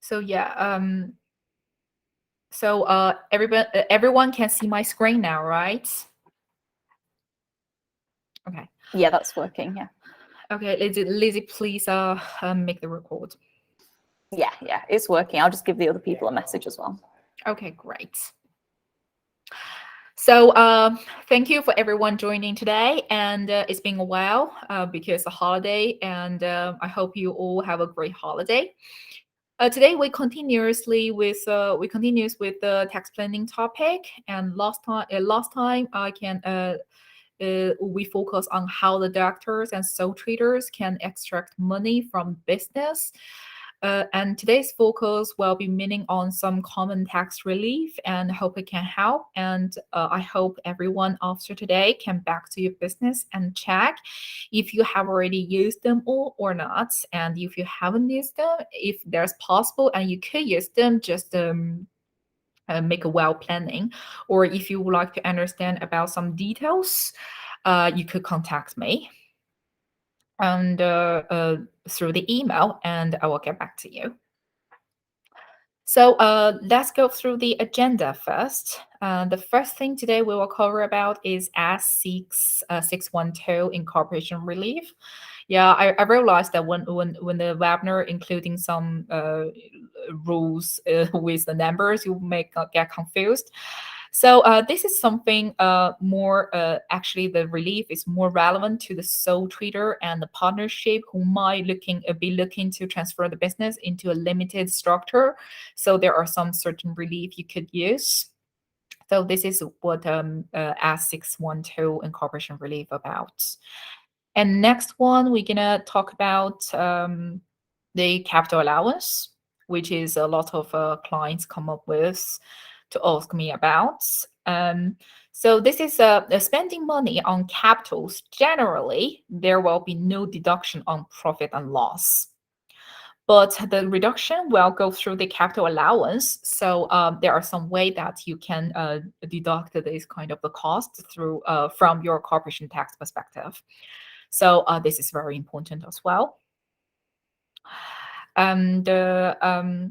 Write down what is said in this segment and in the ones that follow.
So yeah, everyone can see my screen now, right? Okay. Yeah, that's working. Yeah. Okay, Lizzie, please make the record. Yeah, it's working. I'll just give the other people a message as well. Okay, great. So thank you for everyone joining today, and it's been a while because the holiday, and I hope you all have a great holiday. Today we continues with the tax planning topic, and last time we focus on how the directors and sole traders can extract money from business. And today's focus will be meaning on some common tax relief and hope it can help. And I hope everyone after today can back to your business and check if you have already used them all or not. And if you haven't used them, if there's possible and you could use them, just make a well planning. Or if you would like to understand about some details, you could contact me and through the email, and I will get back to you. So let's go through the agenda first. The first thing today we will cover about is S612 Incorporation Relief. Yeah, I realized that when the webinar including some rules with the numbers, you may get confused. So this is something more actually the relief is more relevant to the sole trader and the partnership who might be looking to transfer the business into a limited structure. So there are some certain relief you could use. So this is what S612 Incorporation Relief about. And next one, we're gonna talk about the capital allowance, which is a lot of clients come up with to ask me about. So this is spending money on capitals. Generally, there will be no deduction on profit and loss. But the reduction will go through the capital allowance. So there are some way that you can deduct this kind of the cost through from your corporation tax perspective. So this is very important as well. And after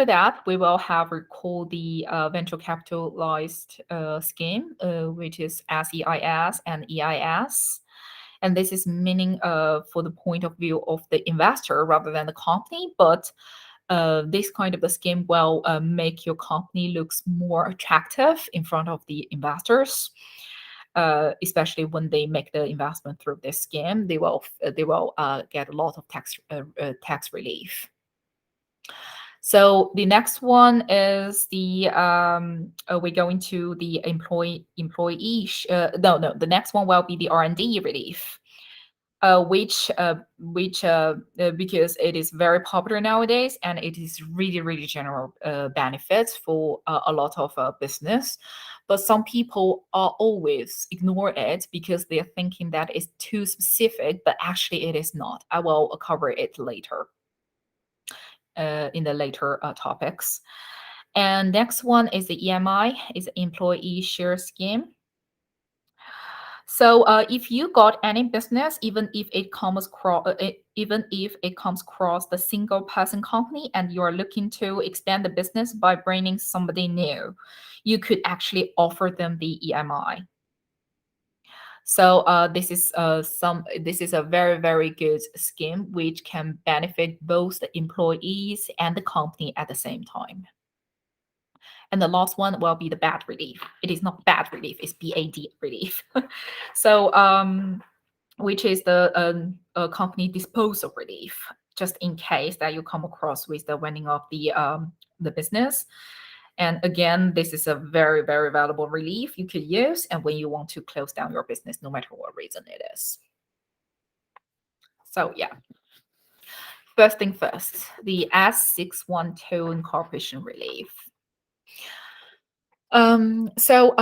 that, we will have recall the venture capitalized scheme, which is SEIS and EIS. And this is meaning for the point of view of the investor rather than the company, but this kind of the scheme will make your company looks more attractive in front of the investors. Especially when they make the investment through this scheme, they will get a lot of tax relief. So the next one is the we're going to the employee. No, the next one will be the R&D relief. Which because it is very popular nowadays and it is really general benefits for a lot of business, but some people are always ignore it because they're thinking that it's too specific, but actually it is not. I will cover it later in the later topics. And next one is the EMI, is employee share scheme. So if you got any business, even if it comes across the single person company and you are looking to expand the business by bringing somebody new, you could actually offer them the EMI. So this is a very good scheme which can benefit both the employees and the company at the same time. And the last one will be the bad relief. It is not bad relief, it's BAD relief. So, which is the company disposal relief, just in case that you come across with the winding up the business. And again, this is a very valuable relief you could use, and when you want to close down your business, no matter what reason it is. So yeah. First thing first, the S612 Incorporation relief. So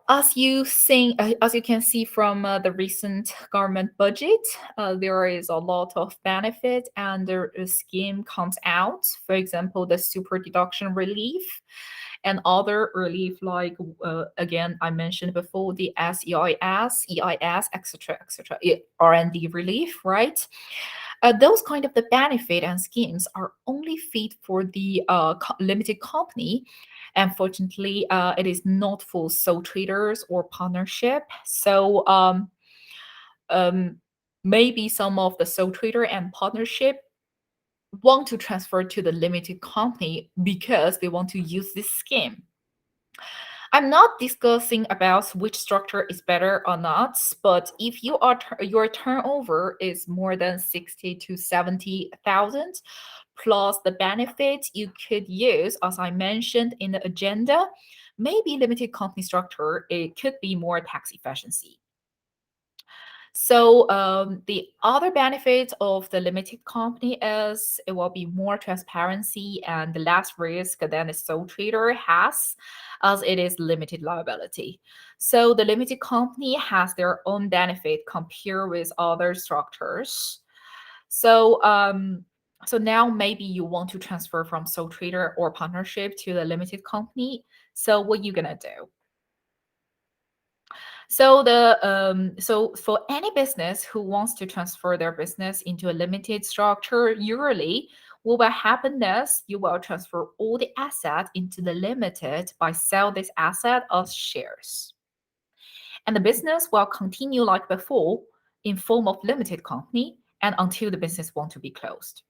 as you can see from the recent government budget, there is a lot of benefit and the scheme comes out. For example, the super deduction relief and other relief like again I mentioned before, the SEIS, EIS, etc., R&D relief, right? Those kind of the benefit and schemes are only fit for the limited company. Unfortunately, it is not for sole traders or partnership. So um, maybe some of the sole trader and partnership want to transfer to the limited company because they want to use this scheme. I'm not discussing about which structure is better or not, but if your turnover is more than 60 to 70,000 plus the benefits you could use, as I mentioned in the agenda, maybe limited company structure it could be more tax efficiency. So the other benefit of the limited company is it will be more transparency and less risk than a sole trader has, as it is limited liability. So the limited company has their own benefit compared with other structures. So so now maybe you want to transfer from sole trader or partnership to the limited company. So what you gonna do? So for any business who wants to transfer their business into a limited structure, usually what will happen is you will transfer all the asset into the limited by sell this asset as shares. And the business will continue like before in form of limited company and until the business want to be closed.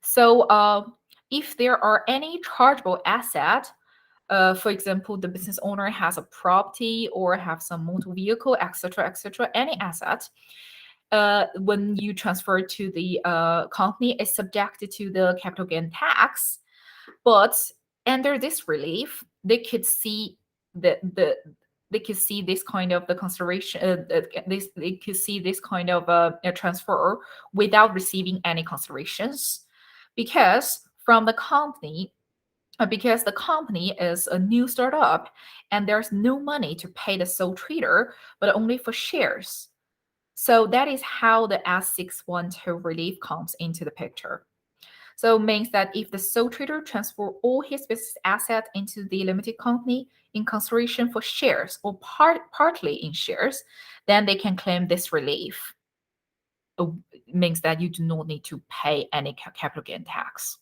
So if there are any chargeable asset, for example, the business owner has a property or have some motor vehicle, etc., any asset. When you transfer to the company, is subjected to the capital gain tax. But under this relief, they could see they could see this kind of the consideration. This they could see this kind of a transfer without receiving any considerations, because from the company because the company is a new startup and there's no money to pay the sole trader, but only for shares. So that is how the S612 relief comes into the picture. So it means that if the sole trader transfer all his business asset into the limited company in consideration for shares or partly in shares, then they can claim this relief. It means that you do not need to pay any capital gain tax.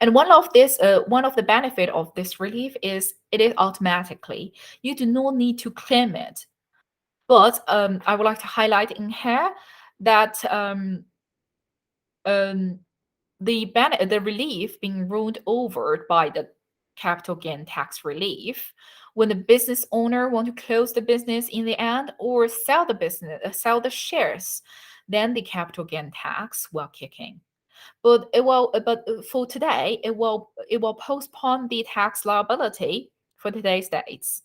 And one of the benefit of this relief is it is automatically. You do not need to claim it. But I would like to highlight in here that um, the relief being ruled over by the capital gain tax relief when the business owner want to close the business in the end or sell the business, sell the shares, then the capital gain tax will kick in. But for today, it will postpone the tax liability for today's dates.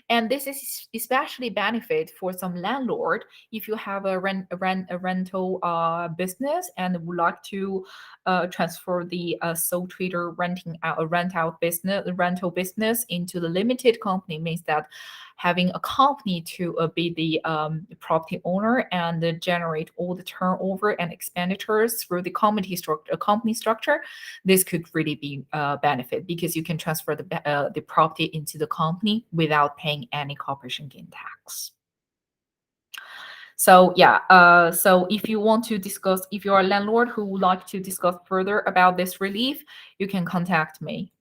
And this is especially benefit for some landlord if you have a rental business and would like to transfer the sole trader rental business into the limited company, means that having a company to be the property owner and generate all the turnover and expenditures through the company structure, this could really be a benefit because you can transfer the property into the company without paying any corporation gain tax. So yeah, so if you want to discuss, if you're a landlord who would like to discuss further about this relief, you can contact me.